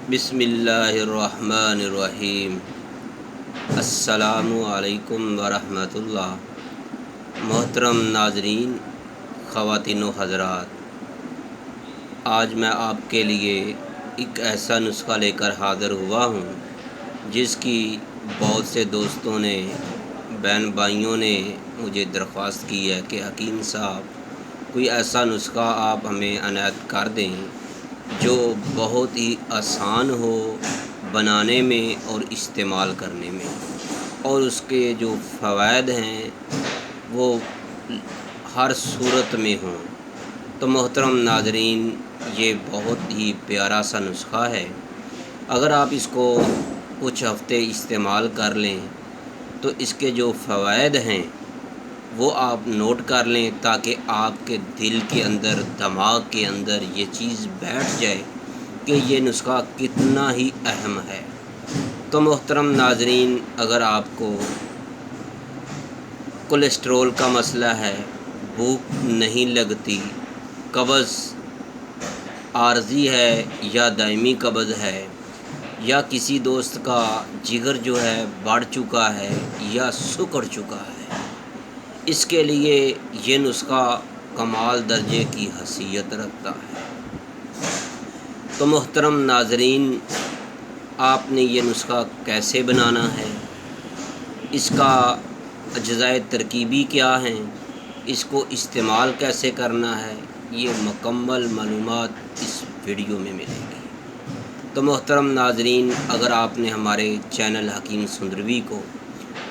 بسم اللہ الرحمن الرحیم۔ السلام علیکم ورحمۃ اللہ۔ محترم ناظرین، خواتین و حضرات، آج میں آپ کے لیے ایک ایسا نسخہ لے کر حاضر ہوا ہوں جس کی بہت سے دوستوں نے، بہن بھائیوں نے مجھے درخواست کی ہے کہ حکیم صاحب کوئی ایسا نسخہ آپ ہمیں عنایت کر دیں جو بہت ہی آسان ہو بنانے میں اور استعمال کرنے میں، اور اس کے جو فوائد ہیں وہ ہر صورت میں ہوں۔ تو محترم ناظرین، یہ بہت ہی پیارا سا نسخہ ہے۔ اگر آپ اس کو کچھ ہفتے استعمال کر لیں تو اس کے جو فوائد ہیں وہ آپ نوٹ کر لیں، تاکہ آپ کے دل کے اندر، دماغ کے اندر یہ چیز بیٹھ جائے کہ یہ نسخہ کتنا ہی اہم ہے۔ تو محترم ناظرین، اگر آپ کو کولیسٹرول کا مسئلہ ہے، بھوک نہیں لگتی، قبض عارضی ہے یا دائمی قبض ہے، یا کسی دوست کا جگر جو ہے بڑھ چکا ہے یا سکڑ چکا ہے، اس کے لیے یہ نسخہ کمال درجے کی حیثیت رکھتا ہے۔ تو محترم ناظرین، آپ نے یہ نسخہ کیسے بنانا ہے، اس کا اجزائے ترکیبی کیا ہیں، اس کو استعمال کیسے کرنا ہے، یہ مکمل معلومات اس ویڈیو میں ملے گی۔ تو محترم ناظرین، اگر آپ نے ہمارے چینل حکیم سندروی کو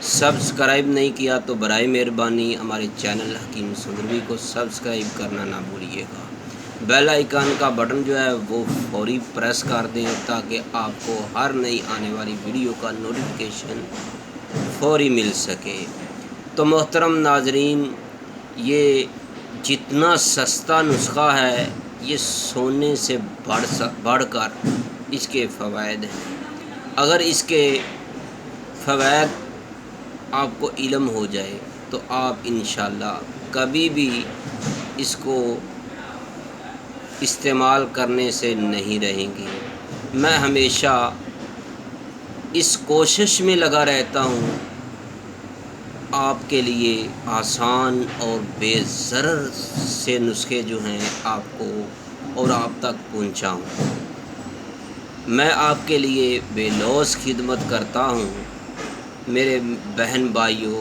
سبسکرائب نہیں کیا تو برائے مہربانی ہمارے چینل حکیم سندروی کو سبسکرائب کرنا نہ بھولیے گا۔ بیل آئیکن کا بٹن جو ہے وہ فوری پریس کر دیں تاکہ آپ کو ہر نئی آنے والی ویڈیو کا نوٹیفیکیشن فوری مل سکے۔ تو محترم ناظرین، یہ جتنا سستا نسخہ ہے، یہ سونے سے بڑھ کر اس کے فوائد ہیں۔ اگر اس کے فوائد آپ کو علم ہو جائے تو آپ انشاءاللہ کبھی بھی اس کو استعمال کرنے سے نہیں رہیں گے۔ میں ہمیشہ اس کوشش میں لگا رہتا ہوں آپ کے لیے آسان اور بے ضرر سے نسخے جو ہیں آپ کو اور آپ تک پہنچاؤں۔ میں آپ کے لیے بے لوث خدمت کرتا ہوں۔ میرے بہن بھائیوں،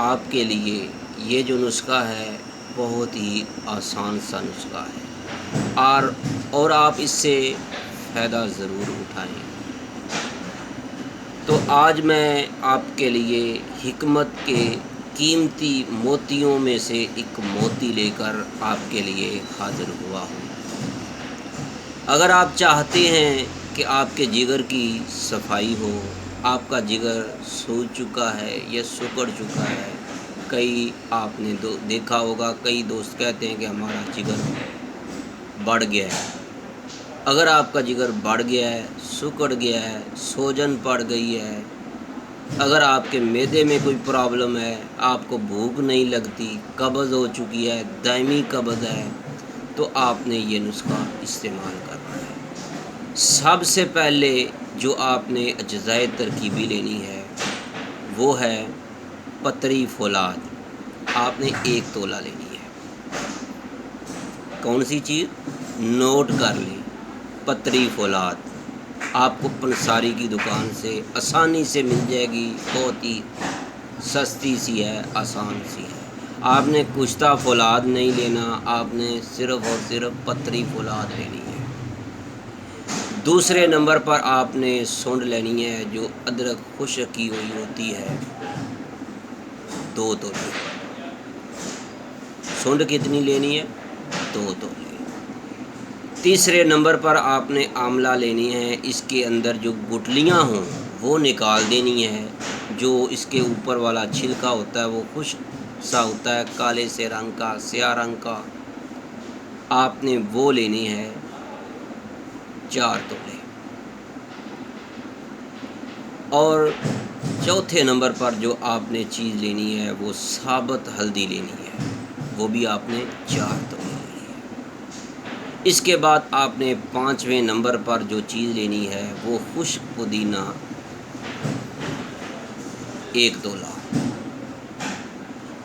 آپ کے لیے یہ جو نسخہ ہے بہت ہی آسان سا نسخہ ہے، اور آپ اس سے فائدہ ضرور اٹھائیں۔ تو آج میں آپ کے لیے حکمت کے قیمتی موتیوں میں سے ایک موتی لے کر آپ کے لیے حاضر ہوا ہوں۔ اگر آپ چاہتے ہیں کہ آپ کے جگر کی صفائی ہو، آپ کا جگر سوج چکا ہے یا سکڑ چکا ہے، کئی آپ نے دیکھا ہوگا، کئی دوست کہتے ہیں کہ ہمارا جگر بڑھ گیا ہے۔ اگر آپ کا جگر بڑھ گیا ہے، سکڑ گیا ہے، سوجن پڑ گئی ہے، اگر آپ کے معدے میں کوئی پرابلم ہے، آپ کو بھوک نہیں لگتی، قبض ہو چکی ہے، دائمی قبض ہے، تو آپ نے یہ نسخہ استعمال کرنا ہے۔ سب سے پہلے جو آپ نے اجزائے ترکیبی لینی ہے وہ ہے پتری فولاد۔ آپ نے 1 تولہ لینی ہے۔ کون سی چیز؟ نوٹ کر لیں، پتری فولاد۔ آپ کو پنساری کی دکان سے آسانی سے مل جائے گی، بہت ہی سستی سی ہے، آسان سی ہے۔ آپ نے کشتہ فولاد نہیں لینا، آپ نے صرف اور صرف پتری فولاد لینی ہے۔ دوسرے نمبر پر آپ نے سونڈ لینی ہے، جو ادرک خشک کی ہوئی ہوتی ہے، 2 تولے۔ سونڈ کتنی لینی ہے؟ 2 تولے۔ تیسرے نمبر پر آپ نے آملہ لینی ہے، اس کے اندر جو گٹلیاں ہوں وہ نکال دینی ہے، جو اس کے اوپر والا چھلکا ہوتا ہے وہ خشک سا ہوتا ہے، کالے سے رنگ کا، سیاہ رنگ کا، آپ نے وہ لینی ہے، 4 تولے۔ اور چوتھے نمبر پر جو آپ نے چیز لینی ہے وہ ثابت ہلدی لینی ہے، وہ بھی آپ نے 4 تولے لینی ہے۔ اس کے بعد آپ نے 5ویں نمبر پر جو چیز لینی ہے وہ خشک پودینہ 1 تولہ۔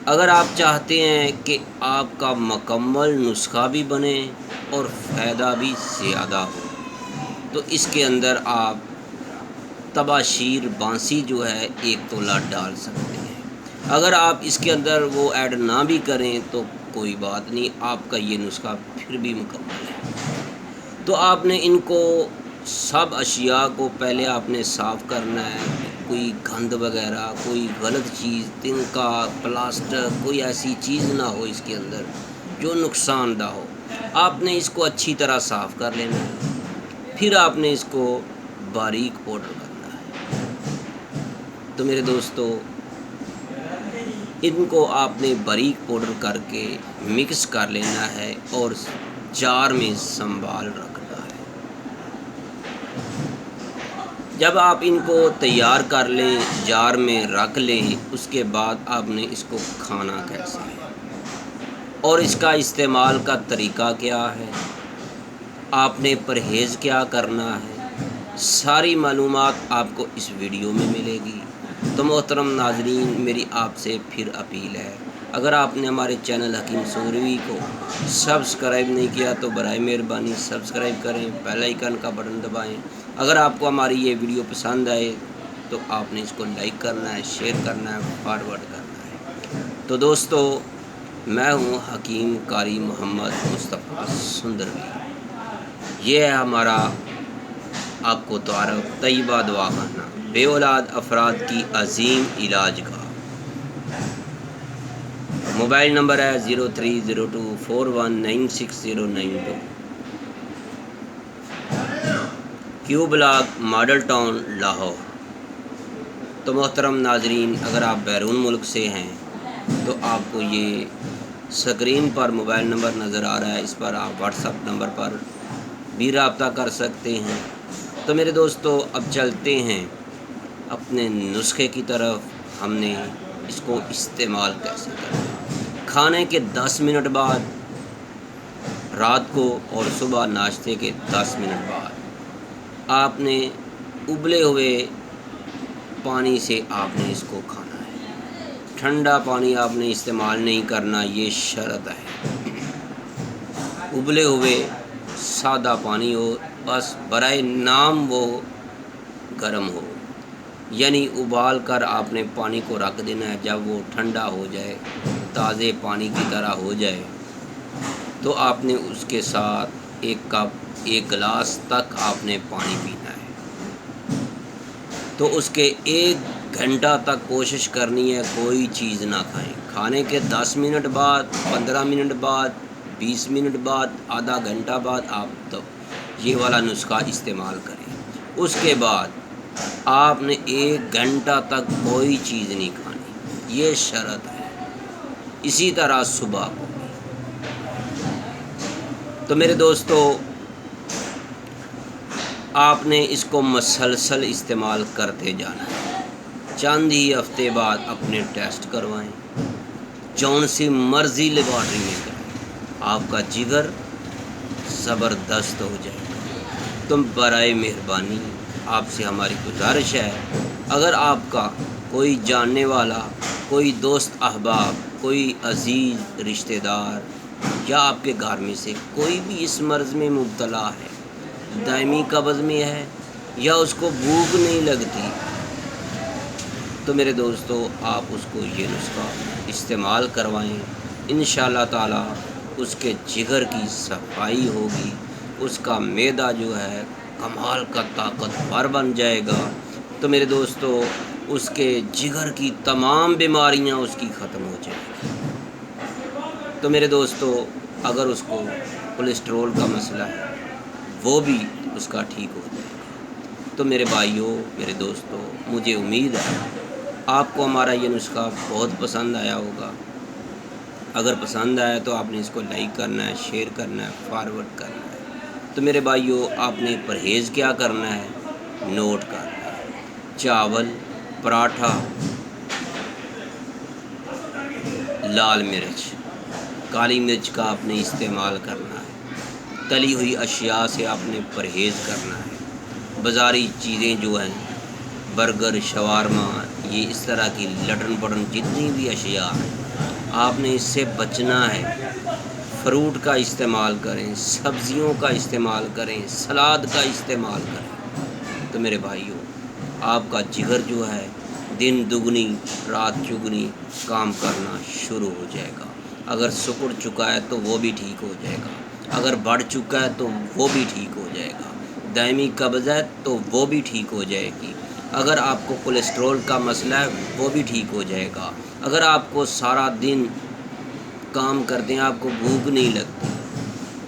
اگر آپ چاہتے ہیں کہ آپ کا مکمل نسخہ بھی بنے اور فائدہ بھی زیادہ ہو تو اس کے اندر آپ تباشیر بانسی جو ہے 1 تولہ ڈال سکتے ہیں۔ اگر آپ اس کے اندر وہ ایڈ نہ بھی کریں تو کوئی بات نہیں، آپ کا یہ نسخہ پھر بھی مکمل ہے۔ تو آپ نے ان کو سب اشیاء کو پہلے آپ نے صاف کرنا ہے، کوئی گند وغیرہ، کوئی غلط چیز، تنکا، پلاسٹک، کوئی ایسی چیز نہ ہو اس کے اندر جو نقصان دہ ہو۔ آپ نے اس کو اچھی طرح صاف کر لینا ہے، پھر آپ نے اس کو باریک پاؤڈر کرنا ہے۔ تو میرے دوستو، ان کو آپ نے باریک پاؤڈر کر کے مکس کر لینا ہے اور جار میں سنبھال رکھنا ہے۔ جب آپ ان کو تیار کر لیں، جار میں رکھ لیں، اس کے بعد آپ نے اس کو کھانا کیسے ہے اور اس کا استعمال کا طریقہ کیا ہے، آپ نے پرہیز کیا کرنا ہے، ساری معلومات آپ کو اس ویڈیو میں ملے گی۔ تو محترم ناظرین، میری آپ سے پھر اپیل ہے، اگر آپ نے ہمارے چینل حکیم سنگروی کو سبسکرائب نہیں کیا تو برائے مہربانی سبسکرائب کریں، بیل آئیکن کا بٹن دبائیں۔ اگر آپ کو ہماری یہ ویڈیو پسند آئے تو آپ نے اس کو لائک کرنا ہے، شیئر کرنا ہے، فارورڈ کرنا ہے۔ تو دوستو، میں ہوں حکیم قاری محمد مصطفیٰ سندروی۔ یہ ہے ہمارا آپ کو تعارف طیبہ دواخانہ، بے اولاد افراد کی عظیم علاج گاہ۔ موبائل نمبر ہے 0302419692، کیو بلاک، ماڈل ٹاؤن، لاہور۔ تو محترم ناظرین، اگر آپ بیرون ملک سے ہیں تو آپ کو یہ سکرین پر موبائل نمبر نظر آ رہا ہے، اس پر آپ واٹس ایپ نمبر پر بھی رابطہ کر سکتے ہیں۔ تو میرے دوستو، اب چلتے ہیں اپنے نسخے کی طرف۔ ہم نے اس کو استعمال کیسے کرنا ہے۔ کھانے کے 10 منٹ بعد، رات کو اور صبح ناشتے کے 10 منٹ بعد آپ نے ابلے ہوئے پانی سے آپ نے اس کو کھانا ہے۔ ٹھنڈا پانی آپ نے استعمال نہیں کرنا، یہ شرط ہے۔ ابلے ہوئے سادہ پانی ہو، بس برائے نام وہ گرم ہو، یعنی ابال کر آپ نے پانی کو رکھ دینا ہے۔ جب وہ ٹھنڈا ہو جائے، تازے پانی کی طرح ہو جائے، تو آپ نے اس کے ساتھ 1 کپ 1 گلاس تک آپ نے پانی پینا ہے۔ تو اس کے 1 گھنٹہ تک کوشش کرنی ہے کوئی چیز نہ کھائیں۔ کھانے کے 10 منٹ بعد، 15 منٹ بعد، 20 منٹ بعد، آدھا گھنٹہ بعد آپ تو یہ والا نسخہ استعمال کریں۔ اس کے بعد آپ نے 1 گھنٹہ تک کوئی چیز نہیں کھانی، یہ شرط ہے۔ اسی طرح صبح کو بھی۔ تو میرے دوستو، آپ نے اس کو مسلسل استعمال کرتے جانا ہے۔ چند ہی ہفتے بعد اپنے ٹیسٹ کروائیں، جون سی مرضی لیبارٹری میں کریں، آپ کا جگر زبردست ہو جائے گا۔ تم برائے مہربانی آپ سے ہماری گزارش ہے، اگر آپ کا کوئی جاننے والا، کوئی دوست احباب، کوئی عزیز رشتہ دار یا آپ کے گھر میں سے کوئی بھی اس مرض میں مبتلا ہے، دائمی قبض میں ہے یا اس کو بھوک نہیں لگتی، تو میرے دوستو آپ اس کو یہ نسخہ استعمال کروائیں۔ انشاءاللہ تعالی اس کے جگر کی صفائی ہوگی، اس کا معدہ جو ہے کمال کا طاقتور بن جائے گا۔ تو میرے دوستو، اس کے جگر کی تمام بیماریاں اس کی ختم ہو جائیں گی۔ تو میرے دوستو، اگر اس کو کولیسٹرول کا مسئلہ ہے وہ بھی اس کا ٹھیک ہو جائے گا۔ تو میرے بھائیوں، میرے دوستو، مجھے امید ہے آپ کو ہمارا یہ نسخہ بہت پسند آیا ہوگا۔ اگر پسند آیا تو آپ نے اس کو لائک کرنا ہے، شیئر کرنا ہے، فارورڈ کرنا ہے۔ تو میرے بھائیوں، آپ نے پرہیز کیا کرنا ہے، نوٹ کرنا ہے۔ چاول، پراٹھا، لال مرچ، کالی مرچ کا آپ نے استعمال کرنا ہے۔ تلی ہوئی اشیاء سے آپ نے پرہیز کرنا ہے۔ بازاری چیزیں جو ہیں برگر، شوارما، یہ اس طرح کی لٹن پٹن جتنی بھی اشیاء ہیں آپ نے اس سے بچنا ہے۔ فروٹ کا استعمال کریں، سبزیوں کا استعمال کریں، سلاد کا استعمال کریں۔ تو میرے بھائیوں، آپ کا جگر جو ہے دن دگنی رات چگنی کام کرنا شروع ہو جائے گا۔ اگر سکڑ چکا ہے تو وہ بھی ٹھیک ہو جائے گا، اگر بڑھ چکا ہے تو وہ بھی ٹھیک ہو جائے گا، دائمی قبض ہے تو وہ بھی ٹھیک ہو جائے گی، اگر آپ کو کولیسٹرول کا مسئلہ ہے وہ بھی ٹھیک ہو جائے گا، اگر آپ کو سارا دن کام کرتے ہیں آپ کو بھوک نہیں لگتی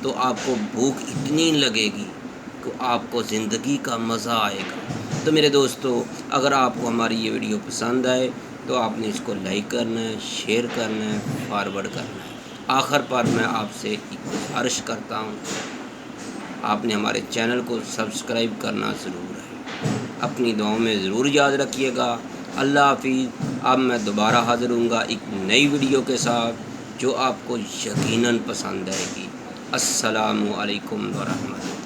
تو آپ کو بھوک اتنی لگے گی کہ آپ کو زندگی کا مزہ آئے گا۔ تو میرے دوستو، اگر آپ کو ہماری یہ ویڈیو پسند آئے تو آپ نے اس کو لائک کرنا ہے، شیئر کرنا ہے، فارورڈ کرنا ہے۔ آخر پر میں آپ سے گزارش کرتا ہوں، آپ نے ہمارے چینل کو سبسکرائب کرنا ضرور ہے۔ اپنی دعاؤں میں ضرور یاد رکھیے گا۔ اللہ حافظ۔ اب میں دوبارہ حاضر ہوں گا ایک نئی ویڈیو کے ساتھ جو آپ کو یقیناً پسند آئے گی۔ السلام علیکم ورحمۃ اللہ۔